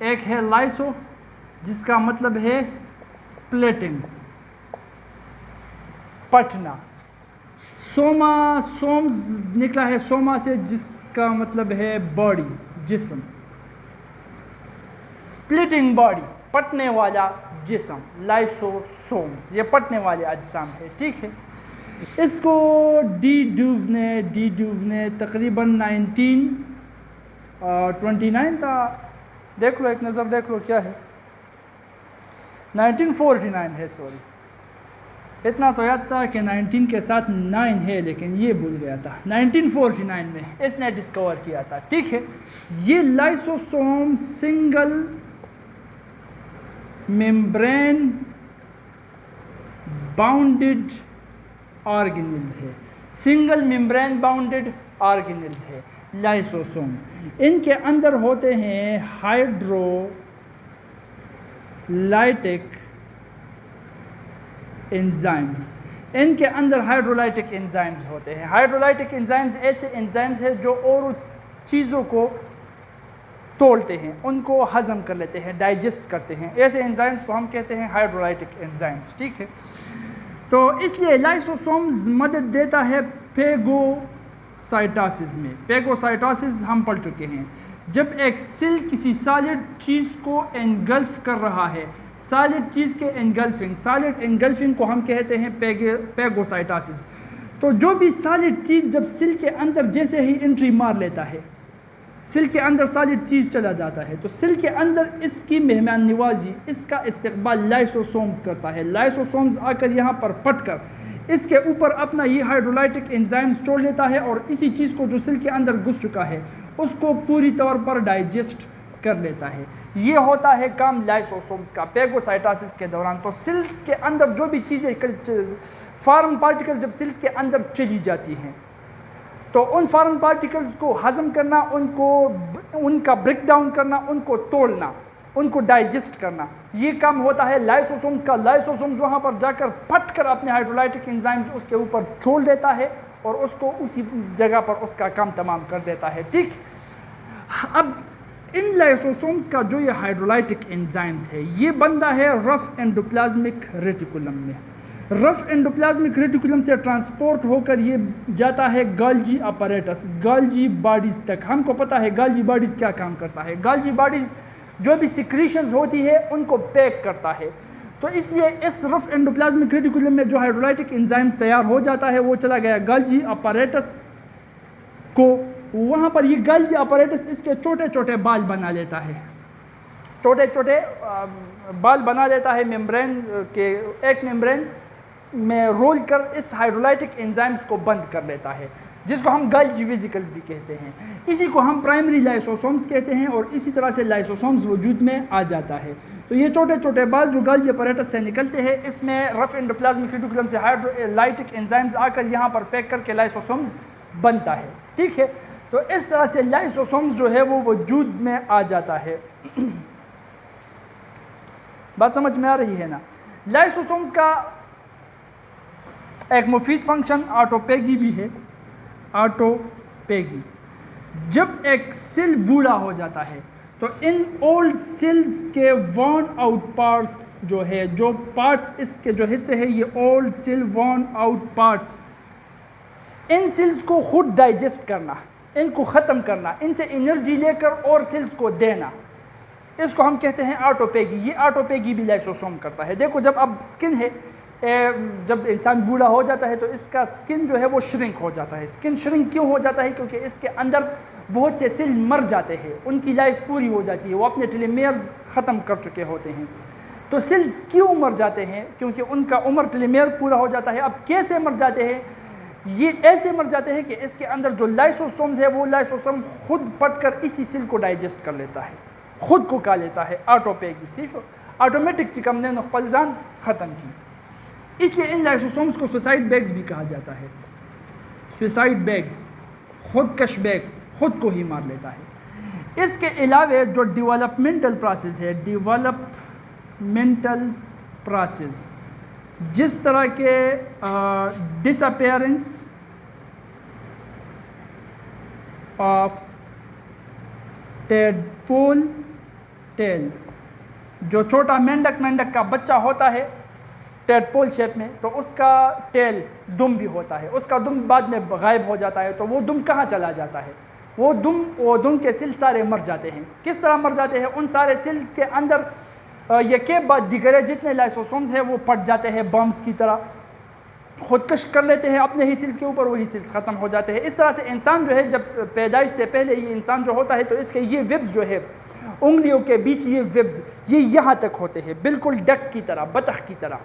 एक है लाइसो जिसका मतलब है स्प्लिटिंग, पटना। सोमा, सोम्स निकला है सोमा से जिसका मतलब है बॉडी, जिस्म। स्प्लिटिंग बॉडी, पटने वाला जिस्म, लाइसोसोम्स, ये पटने वाले अजसाम है, ठीक है। इसको डी डूव ने तकरीबन 1929 था, देख लो, एक नज़र देख लो क्या है, 1949 है, सॉरी, इतना तो याद था कि 19 के साथ 9 है, लेकिन ये भूल गया था। 1949 में इसने डिस्कवर किया था, ठीक है। ये lysosome single membrane bounded organelles है, सिंगल मेम्ब्रेन बाउंडेड ऑर्गेनेल्स है लाइसोसोम। इनके अंदर होते हैं हाइड्रोलाइटिक एंजाइम्स, इनके अंदर हाइड्रोलाइटिक एंजाइम्स होते हैं। हाइड्रोलाइटिक एंजाइम्स ऐसे एंजाइम्स हैं जो और चीज़ों को तोड़ते हैं, उनको हजम कर लेते हैं, डाइजेस्ट करते हैं, ऐसे एंजाइम्स को हम कहते हैं हाइड्रोलाइटिक एंजाइम्स, ठीक है। तो इसलिए लाइसोसोम्स मदद देता है फेगोसाइटोसिस में। फेगोसाइटोसिस हम पढ़ चुके हैं, जब एक सेल किसी सॉलिड चीज़ को एनगल्फ कर रहा है, सॉलिड चीज़ के एनगल्फिंग, सॉलिड एनगल्फिंग को हम कहते हैं फेगोसाइटोसिस। तो जो भी सॉलिड चीज़ जब सेल के अंदर जैसे ही एंट्री मार लेता है, सेल के अंदर सॉलिड चीज़ चला जाता है, तो सेल के अंदर इसकी मेहमान नवाजी, इसका इस्तकबाल लाइसोसोम्स करता है। लाइसोसोम्स आकर यहाँ पर पटकर इसके ऊपर अपना ये हाइड्रोलाइटिक एंजाइम्स छोड़ लेता है और इसी चीज़ को जो सेल के अंदर घुस चुका है उसको पूरी तौर पर डाइजेस्ट कर लेता है। ये होता है काम लाइसोसोम्स का फेगोसाइटोसिस के दौरान। तो सेल के अंदर जो भी चीज़ें, फॉरेन पार्टिकल्स जब सेल्स के अंदर चली जाती हैं, तो उन फॉरेन पार्टिकल्स को हजम करना, उनका ब्रेक डाउन करना, उनको तोड़ना, उनको डाइजेस्ट करना, ये काम होता है लाइसोसोम्स का। लाइसोसोम्स वहाँ पर जाकर फट कर अपने हाइड्रोलाइटिक एंजाइम्स उसके ऊपर छोड़ देता है और उसको उसी जगह पर उसका काम तमाम कर देता है, ठीक। अब इन लाइसोसोम्स का जो ये हाइड्रोलाइटिक एंजाइम्स है, ये बनता है रफ एंडोप्लाज्मिक रेटिकुलम में। रफ एंडोप्लाज्मिक रेटिकुलम से ट्रांसपोर्ट होकर ये जाता है गोल्जी अपैरेटस, गोल्जी बॉडीज़ तक। हमको पता है गोल्जी बॉडीज़ क्या काम करता है। गोल्जी बॉडीज़ जो भी सिक्रीशंस होती है उनको पैक करता है। तो इसलिए इस रफ एंडोप्लाज्मिक रेटिकुलम में जो हाइड्रोलाइटिक एंजाइम्स तैयार हो जाता है वो चला गया गोल्जी अपैरेटस को। वहाँ पर ये गोल्जी अपैरेटस इसके छोटे छोटे बाल बना लेता है, छोटे छोटे बाल बना लेता है मेम्ब्रेन के, एक मेम्ब्रेन में रोल कर इस हाइड्रोलाइटिक एंजाइम्स को बंद कर लेता है, जिसको हम गोल्जी वेसिकल्स भी कहते हैं। इसी को हम प्राइमरी लाइसोसोम्स कहते हैं और इसी तरह से लाइसोसोम्स वजूद में आ जाता है। तो ये छोटे छोटे बाल जो गोल्जी अपैरेटस से निकलते हैं, इसमें रफ एंडोप्लाज्मिक रेटिकुलम से हाइड्रोलाइटिक एंजाइम्स आकर यहाँ पर पैक करके लाइसोसोम्स बनता है, ठीक है। तो इस तरह से लाइसोसोम्स जो है वो वजूद में आ जाता है। बात समझ में आ रही है ना। लाइसोसोम्स का एक मुफीद फंक्शन ऑटोपेगी भी है। ऑटोपेगी, जब एक सेल बूढ़ा हो जाता है तो इन ओल्ड सेल्स के वॉर्न आउट पार्ट्स जो है, जो पार्ट्स इसके जो हिस्से है, ये old cell worn out parts, इन सेल्स को खुद डाइजेस्ट करना, इनको ख़त्म करना, इनसे एनर्जी लेकर और सेल्स को देना, इसको हम कहते हैं ऑटोपेगी। ये ऑटोपेगी भी लाइसोसोम करता है। देखो, जब अब स्किन है, जब इंसान बूढ़ा हो जाता है तो इसका स्किन जो है वो श्रिंक हो जाता है। स्किन श्रिंक क्यों हो जाता है? क्योंकि इसके अंदर बहुत से सेल मर जाते हैं, उनकी लाइफ पूरी हो जाती है, वो अपने टेलोमेयर्स ख़त्म कर चुके होते हैं। तो सेल्स क्यों मर जाते हैं? क्योंकि उनका उम्र टेलोमेयर पूरा हो जाता है। अब कैसे मर जाते हैं? ये ऐसे मर जाते हैं कि इसके अंदर जो लाइसोसोम्स है वो लाइसोसोम खुद पटकर इसी सेल को डाइजेस्ट कर लेता है, खुद को खा लेता है। ऑटोपेगी, सीखो, ऑटोमेटिक चिकम ने नुक़्फ़ल-जान ख़त्म की। इसलिए इन लाइसोसोम्स को सुसाइड बैग्स भी कहा जाता है। सुसाइड बैग्स, खुदकश बैग, खुद को ही मार लेता है। इसके अलावा जो डेवलपमेंटल प्रोसेस है, डेवलपमेंटल प्रोसेस, जिस तरह के डिसअपेयरेंस ऑफ टेडपोल टेल, जो छोटा मेंढक का बच्चा होता है टेडपोल शेप में, तो उसका टेल दुम भी होता है, उसका दुम बाद में गायब हो जाता है। तो वो दुम कहाँ चला जाता है? वो दुम के सेल सारे मर जाते हैं। किस तरह मर जाते हैं? उन सारे सेल्स के अंदर ये के बाद दिगरे जितने लाइसोसोम्स हैं वो फट जाते हैं, बम्स की तरह खुदकश कर लेते हैं अपने ही सेल्स के ऊपर, वही सेल्स ख़त्म हो जाते हैं। इस तरह से इंसान जो है, जब पैदाइश से पहले ये इंसान जो होता है तो इसके ये वेब्स जो है उंगलियों के बीच, ये वेब्स ये यहाँ तक होते हैं, बिल्कुल डक की तरह, बतख की तरह।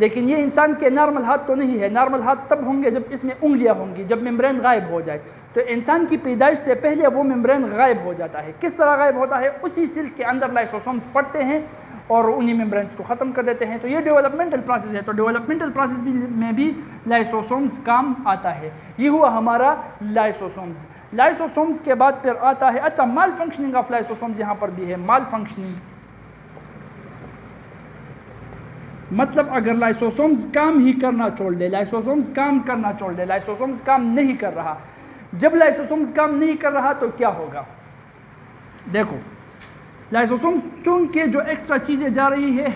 लेकिन ये इंसान के नॉर्मल हाथ तो नहीं है। नॉर्मल हाथ तब होंगे जब इसमें उंगलियां होंगी, जब मेम्ब्रेन गायब हो जाए। तो इंसान की पैदाइश से पहले वो मेम्ब्रेन गायब हो जाता है। किस तरह गायब होता है? उसी सेल्स के अंदर लाइसोसोम्स पड़ते हैं और उन्हीं मेम्ब्रेन्स को ख़त्म कर देते हैं। तो ये डेवलपमेंटल प्रोसेस है। तो डेवलपमेंटल प्रोसेस में भी लाइसोसोम्स काम आता है। ये हुआ हमारा लाइसोसोम्स। लाइसोसोम्स के बाद फिर आता है, अच्छा, माल फंक्शनिंग ऑफ लाइसोसोम्स यहाँ पर भी है। माल फंक्शनिंग मतलब अगर लाइसोसोम्स काम ही करना छोड़ दे, लाइसोसोम्स काम करना छोड़ दे, लाइसोसोम्स काम नहीं कर रहा। जब लाइसोसोम्स काम नहीं कर रहा तो क्या होगा? देखो, लाइसोसोम्स चूंकि जो एक्स्ट्रा चीज़ें जा रही है,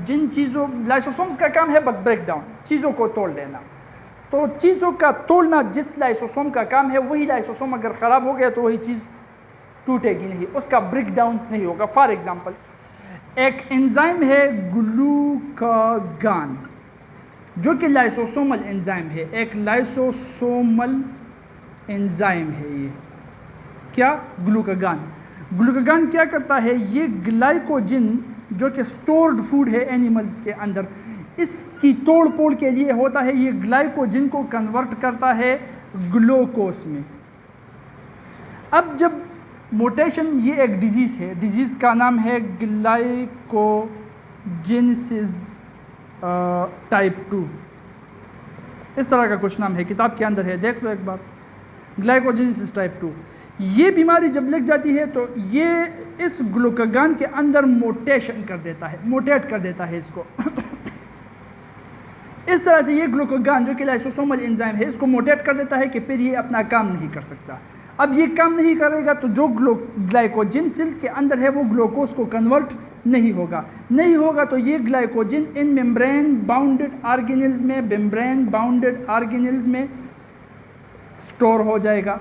जिन चीज़ों, लाइसोसोम्स का काम है बस ब्रेक डाउन, चीज़ों को तोड़ देना। तो चीज़ों का तोड़ना जिस लाइसोसोम का काम है, वही लाइसोसोम अगर ख़राब हो गया तो वही चीज़ टूटेगी नहीं, उसका ब्रेक डाउन नहीं होगा। फॉर एग्ज़ाम्पल, एक एंजाइम है ग्लूकागान, जो कि लाइसोसोमल एंजाइम है। एक लाइसोसोमल एंजाइम है ये, क्या? ग्लूकागान। ग्लूकागान क्या करता है? ये ग्लाइकोजन जो कि स्टोर्ड फूड है एनिमल्स के अंदर, इसकी तोड़ फोड़ के लिए होता है। ये ग्लाइकोजन को कन्वर्ट करता है ग्लूकोज में। अब जब मोटेशन, ये एक डिजीज़ है, डिजीज़ का नाम है ग्लाइकोजेनेसिस टाइप 2, इस तरह का कुछ नाम है, किताब के अंदर है, देख लो एक बार। ग्लाइकोजेनेसिस टाइप 2, ये बीमारी जब लग जाती है तो ये इस ग्लूकागान के अंदर मोटेशन कर देता है, मोटेट कर देता है इसको। इस तरह से ये ग्लूकागान जो कि लाइसोसोमल एंजाइम है, इसको मोटेट कर देता है कि फिर ये अपना काम नहीं कर सकता। अब ये काम नहीं करेगा तो जो ग्लाइकोजन सेल्स के अंदर है वो ग्लूकोज को कन्वर्ट नहीं होगा। नहीं होगा तो ये ग्लाइकोजन इन मेम्ब्रेन बाउंडेड ऑर्गेनेल्स में, मेम्ब्रेन बाउंडेड ऑर्गेनेल्स में स्टोर हो जाएगा।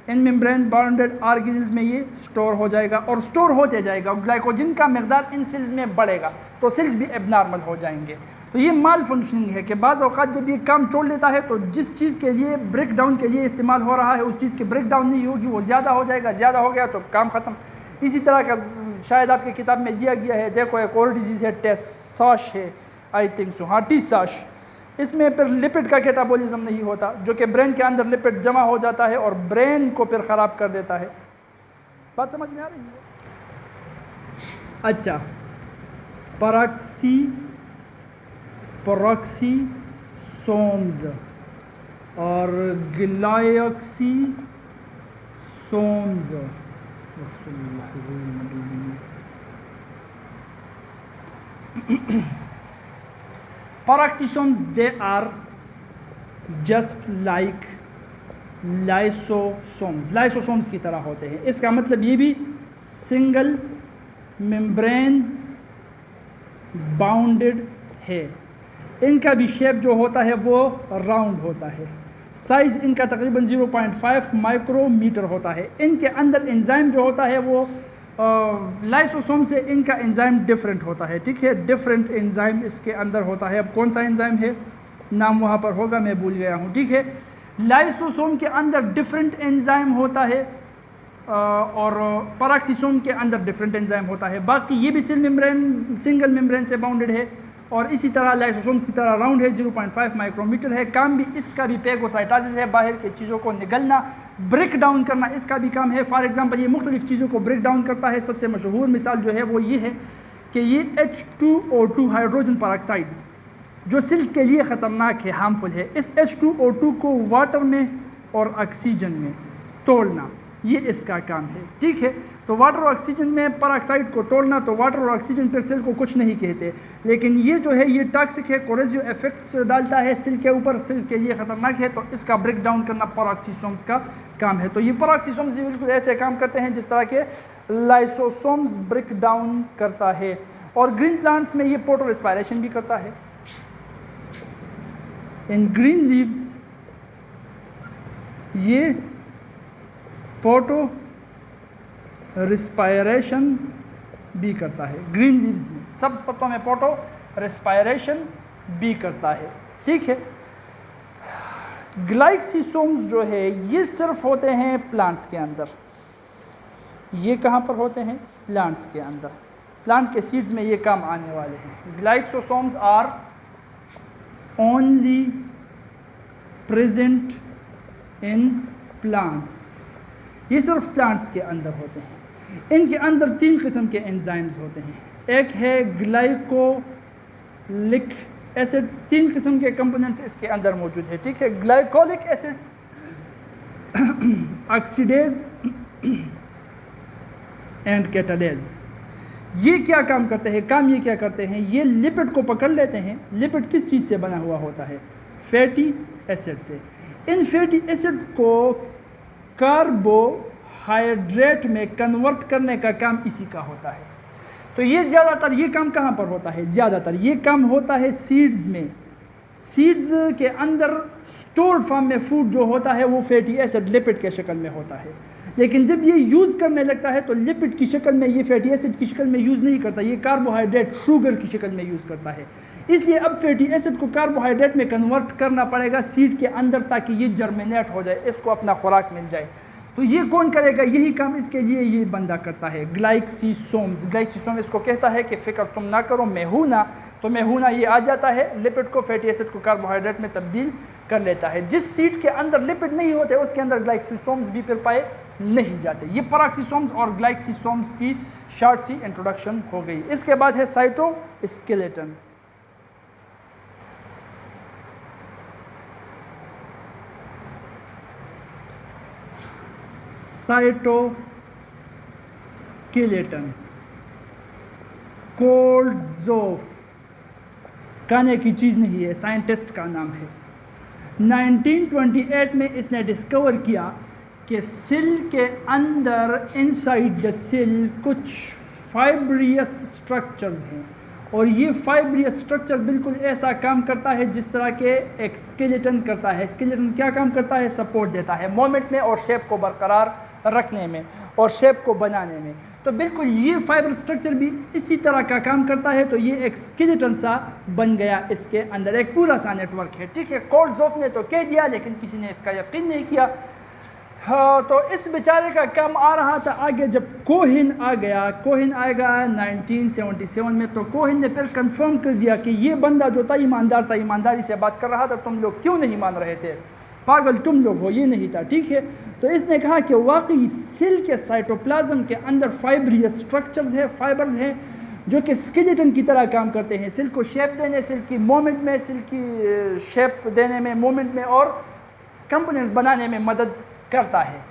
इन मेम्ब्रेन बाउंडेड ऑर्गेनेल्स में ये स्टोर हो जाएगा और स्टोर होते जाएगा। ग्लाइकोजन का मकदार इन सेल्स में बढ़ेगा तो सेल्स भी एबनॉर्मल हो जाएंगे। तो ये माल फंक्शनिंग है कि बाज़ औक़ात जब ये काम छोड़ लेता है तो जिस चीज़ के लिए ब्रेक डाउन के लिए इस्तेमाल हो रहा है उस चीज़ की ब्रेक डाउन नहीं होगी, वो ज़्यादा हो जाएगा। ज़्यादा हो गया तो काम ख़त्म। इसी तरह का शायद आपकी किताब में दिया गया है, देखो एक और डिजीज़ है टेसाश है, आई थिंक सो, हाँ टीसाश। इसमें फिर लिपिड का कैटाबॉलिज्म नहीं होता, जो कि ब्रेन के अंदर लिपिड जमा हो जाता है और ब्रेन को फिर ख़राब कर देता है। बात समझ में आ रही है? अच्छा, पेरोक्सीसोम्स और glyoxysomes, peroxisomes they are just like lysosomes, lysosomes की तरह होते हैं। इसका मतलब ये भी सिंगल मेम्ब्रेन बाउंडेड है। इनका भी शेप जो होता है वो राउंड होता है। साइज़ इनका तकरीबन 0.5 माइक्रोमीटर होता है। इनके अंदर एंजाइम जो होता है वो लाइसोसोम से इनका एंजाइम डिफरेंट होता है, ठीक है। डिफरेंट एंजाइम इसके अंदर होता है। अब कौन सा एंजाइम है, नाम वहाँ पर होगा, मैं भूल गया हूँ, ठीक है। लाइसोसोम के अंदर डिफरेंट एंजाइम होता है और पेरोक्सीसोम के अंदर डिफरेंट एंजाइम होता है। बाकी ये भी सिंगल मेम्ब्रेन से बाउंडेड है और इसी तरह लाइसोसोम की तरह राउंड है, 0.5 माइक्रोमीटर है। काम भी इसका भी पेगोसाइटोसिस है, बाहर की चीज़ों को निगलना, ब्रेक डाउन करना इसका भी काम है। फॉर एग्जांपल ये मुख्तलिफ चीज़ों को ब्रेक डाउन करता है। सबसे मशहूर मिसाल जो है वो ये है कि ये H2O2 हाइड्रोजन पेरोक्साइड जो सेल्स के लिए ख़तरनाक है, हार्मफुल है, इस H2O2 को वाटर में और ऑक्सीजन में तोड़ना, ये इसका काम है, ठीक है। तो वाटर और ऑक्सीजन में पेरोक्साइड को तोड़ना, तो वाटर और ऑक्सीजन पर सेल को कुछ नहीं कहते, लेकिन ये जो है ये टॉक्सिक है, कोरोसिव इफेक्ट्स डालता है सेल के ऊपर, सेल के लिए ख़तरनाक है। तो इसका ब्रेक डाउन करना पेरोक्सीसोम्स का काम है। तो ये पेरोक्सीसोम्स बिल्कुल ऐसे काम करते हैं जिस तरह के लाइसोसोम्स ब्रेक डाउन करता है। और ग्रीन प्लांट्स में ये फोटो रेस्पायरेशन भी करता है। इन ग्रीन लीव्स ये फोटो रिस्पायरेशन भी करता है। ग्रीन लीव्स में, सब्ज पत्तों में फोटो रेस्पायरेशन भी करता है। ठीक है। ग्लाइक्सिसोम्स जो है ये सिर्फ होते हैं प्लांट्स के अंदर। ये कहाँ पर होते हैं? प्लांट्स के अंदर। प्लांट के सीड्स में ये काम आने वाले हैं। Glyoxysomes are only present in plants. ये सिर्फ प्लांट्स के अंदर होते हैं। इनके अंदर 3 किस्म के एंजाइम्स होते हैं। एक है ग्लाइकोलिक एसिड, 3 किस्म के कंपोनेंट्स इसके अंदर मौजूद है। ठीक है। Glycolic acid, oxidase and catalase. ये क्या काम करते हैं? ये क्या करते हैं? ये लिपिड को पकड़ लेते हैं। लिपिड किस चीज़ से बना हुआ होता है? फैटी एसिड से। इन फैटी एसिड को कार्बोहाइड्रेट में कन्वर्ट करने का काम इसी का होता है। तो ये ज़्यादातर ये काम कहाँ पर होता है? ज़्यादातर ये काम होता है सीड्स में। सीड्स के अंदर स्टोर्ड फॉर्म में फूड जो होता है वो फैटी एसिड लिपिड के शक्ल में होता है। लेकिन जब ये यूज़ करने लगता है तो लिपिड की शक्ल में, ये फैटी एसिड की शक्ल में यूज़ नहीं करता, ये कार्बोहाइड्रेट शुगर की शक्ल में यूज़ करता है। इसलिए अब फैटी एसिड को कार्बोहाइड्रेट में कन्वर्ट करना पड़ेगा सीड के अंदर, ताकि ये जर्मिनेट हो जाए, इसको अपना खुराक मिल जाए। तो ये कौन करेगा? यही काम इसके लिए ये बंदा करता है, ग्लाइक्सिसोम्स। ग्लाइक्सिसोम इसको कहता है कि फ़िक्र तुम ना करो, मैं हूँ ना। तो मैं हूँ ना ये आ जाता है, लिपिड को, फैटी एसिड को कार्बोहाइड्रेट में तब्दील कर लेता है। जिस सीड के अंदर लिपिड नहीं होते उसके अंदर ग्लाइक्सिसोम्स भी फिर पाए नहीं जाते। ये पैराक्सिसोम्स और ग्लाइक्सिसोम्स की शॉर्ट सी इंट्रोडक्शन हो गई। इसके बाद है साइटोस्केलेटन। साइटोस्केलेटन कोल्डज़ोफ खाने की चीज़ नहीं है, साइंटिस्ट का नाम है। 1928 में इसने डिस्कवर किया कि सेल के अंदर इनसाइड द सेल कुछ फाइब्रियस स्ट्रक्चर्स हैं, और ये फाइब्रियस स्ट्रक्चर बिल्कुल ऐसा काम करता है जिस तरह के एक स्केलेटन करता है। स्केलेटन क्या काम करता है? सपोर्ट देता है मोमेंट में और शेप को बरकरार रखने में और शेप को बनाने में। तो बिल्कुल ये फाइबर स्ट्रक्चर भी इसी तरह का काम करता है। तो ये एक स्केलेटन सा बन गया, इसके अंदर एक पूरा सा नेटवर्क है। ठीक है। कोल्डज़ोफ ने तो कह दिया, लेकिन किसी ने इसका यकीन नहीं किया। हाँ, तो इस बेचारे का काम आ रहा था आगे। जब कोहिन आ गया, कोहिन आएगा 1977 में, तो कोहिन ने फिर कंफर्म कर दिया कि ये बंदा जो था ईमानदार था, ईमानदारी से बात कर रहा था, तुम लोग क्यों नहीं मान रहे थे, पागल तुम लोग हो, ये नहीं था। ठीक है। तो इसने कहा कि वाकई सेल के साइटोप्लाज्म के अंदर फाइब्रियस स्ट्रक्चर्स है, फाइबर्स हैं जो कि स्केलेटन की तरह काम करते हैं, सेल को शेप देने, सेल की मूवमेंट में, सेल की शेप देने में, मूवमेंट में और कंपोनेंट्स बनाने में मदद करता है।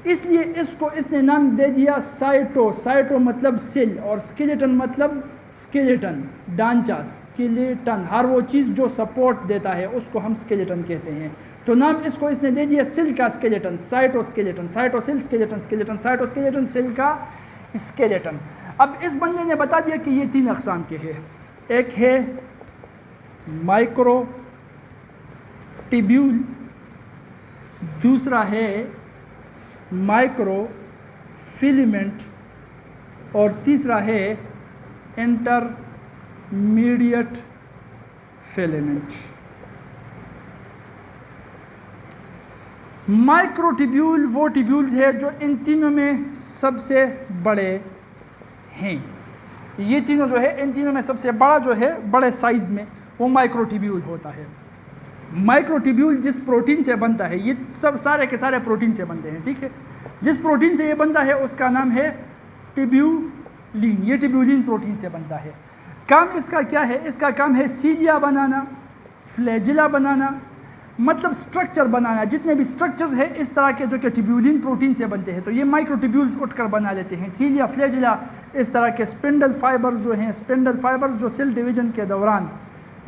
इसलिए इसको इसने नाम दे दिया साइटो। साइटो मतलब सेल और स्केलेटन मतलब स्केलेटन, ढांचा, स्केलेटन। हर वो चीज़ जो सपोर्ट देता है उसको हम स्केलेटन कहते हैं। तो नाम इसको इसने दे दिया सेल का skeleton, cytoskeleton. Cytosol skeleton, skeleton cytoskeleton, cell का स्केलेटन। अब इस बंदे ने बता दिया कि ये 3 अक़साम के हैं। एक है माइक्रोट्यूब्यूल, दूसरा है माइक्रोफिलामेंट और तीसरा है इंटरमीडिएट फिलामेंट। माइक्रोट्यूब्यूल वो ट्यूब्यूल्स है जो इन तीनों में सबसे बड़े हैं। ये तीनों जो है, इन तीनों में सबसे बड़ा जो है, बड़े साइज़ में, वो माइक्रोट्यूब्यूल होता है। माइक्रोट्यूब्यूल जिस प्रोटीन से बनता है, ये सब सारे के सारे प्रोटीन से बनते हैं। ठीक है। जिस प्रोटीन से ये बनता है उसका नाम है ट्यूब्यूलिन। ये ट्यूब्यूलिन प्रोटीन से बनता है। काम इसका क्या है? इसका काम है सीलिया बनाना, फ्लैजिला बनाना, मतलब स्ट्रक्चर बनाना। जितने भी स्ट्रक्चर्स हैं इस तरह के जो कि ट्यूब्यूलिन प्रोटीन से बनते हैं, तो ये माइक्रोट्यूब्यूल्स उठकर बना लेते हैं। सीलिया, फ्लैजिला, इस तरह के स्पिंडल फाइबर्स जो हैं, स्पिंडल फाइबर्स जो सेल डिवीजन के दौरान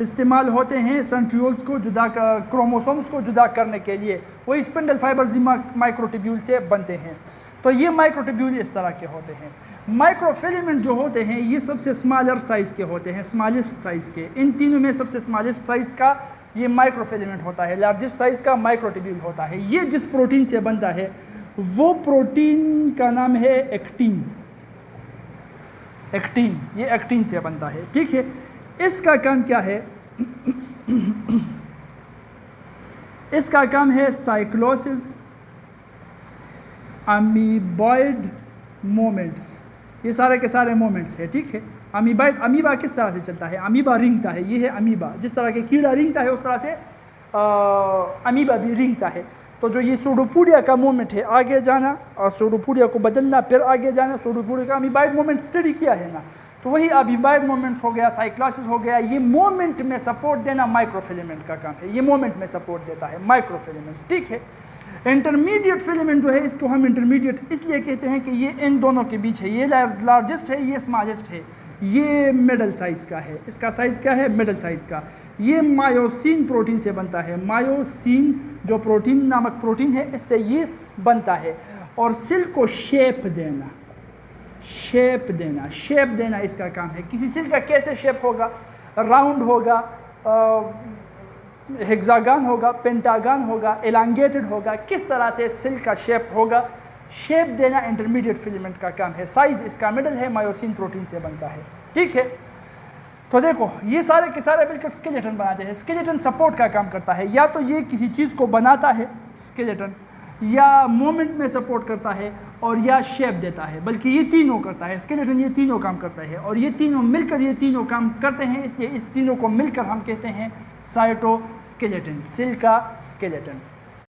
इस्तेमाल होते हैं सेंट्रियोल्स को जुदा क्रोमोसोम्स को जुदा करने के लिए, वही स्पिंडल फाइबर्स माइक्रोट्यूब्यूल से बनते हैं। तो ये माइक्रोट्यूब्यूल इस तरह के होते हैं। माइक्रोफिलामेंट जो होते हैं ये सबसे स्मॉलर साइज़ के होते हैं, स्मॉलेस्ट साइज़ के। इन तीनों में सबसे स्मॉलेस्ट साइज़ का ये माइक्रोफिलामेंट होता है, लार्जेस्ट साइज़ का माइक्रोट्यूब्यूल होता है। ये जिस प्रोटीन से बनता है वो प्रोटीन का नाम है एक्टिन। एक्टिन, ये एक्टिन से बनता है, ठीक है। इसका काम क्या है? इसका काम है साइक्लोसिस, अमीबॉइड मोमेंट्स, ये सारे के सारे मोमेंट्स है, ठीक है। अमीबा किस तरह से चलता है? अमीबा रेंगता है, ये है अमीबा। जिस तरह के कीड़ा रेंगता है उस तरह से अमीबा भी रेंगता है। तो जो ये सूडोपोडिया का मोमेंट है, आगे जाना और सूडोपोडिया को बदलना, फिर आगे जाना, सूडोपोडिया का अमीबाइड मोमेंट स्टडी किया है ना, तो वही अमीबाइड मोमेंट्स हो गया, साइक्लोसिस हो गया। ये मोमेंट में सपोर्ट देना माइक्रोफिलामेंट का काम है, ये मोमेंट में सपोर्ट देता है माइक्रोफिलामेंट, ठीक है। इंटरमीडिएट फिलामेंट जो है, इसको हम इंटरमीडिएट इसलिए कहते हैं कि ये इन दोनों के बीच है। ये लार्जेस्ट है, ये स्मॉलेस्ट है, ये मिडल साइज़ का है। इसका साइज़ क्या है? मिडल साइज़ का। ये मायोसिन प्रोटीन से बनता है। मायोसिन जो प्रोटीन नामक प्रोटीन है, इससे ये बनता है। और सेल को शेप देना, शेप देना इसका काम है। किसी सेल का कैसे शेप होगा? राउंड होगा, हेक्सागन होगा, पेंटागन होगा, एलांगेटेड होगा, किस तरह से सेल का शेप होगा, शेप देना इंटरमीडिएट फिलामेंट का काम है। साइज इसका मिडल है, मायोसिन प्रोटीन से बनता है, ठीक है। तो देखो ये सारे के सारे बिल्कुल स्केलेटन बनाते हैं। स्केलेटन सपोर्ट का काम करता है, या तो ये किसी चीज़ को बनाता है स्केलेटन, या मूवमेंट में सपोर्ट करता है, और या शेप देता है। बल्कि ये तीनों करता है स्केलेटन, ये तीनों काम करता है। और ये तीनों मिलकर ये तीनों काम करते हैं, इसलिए इस तीनों को मिलकर हम कहते हैं साइटोस्केलेटन, सेल का स्केलेटन।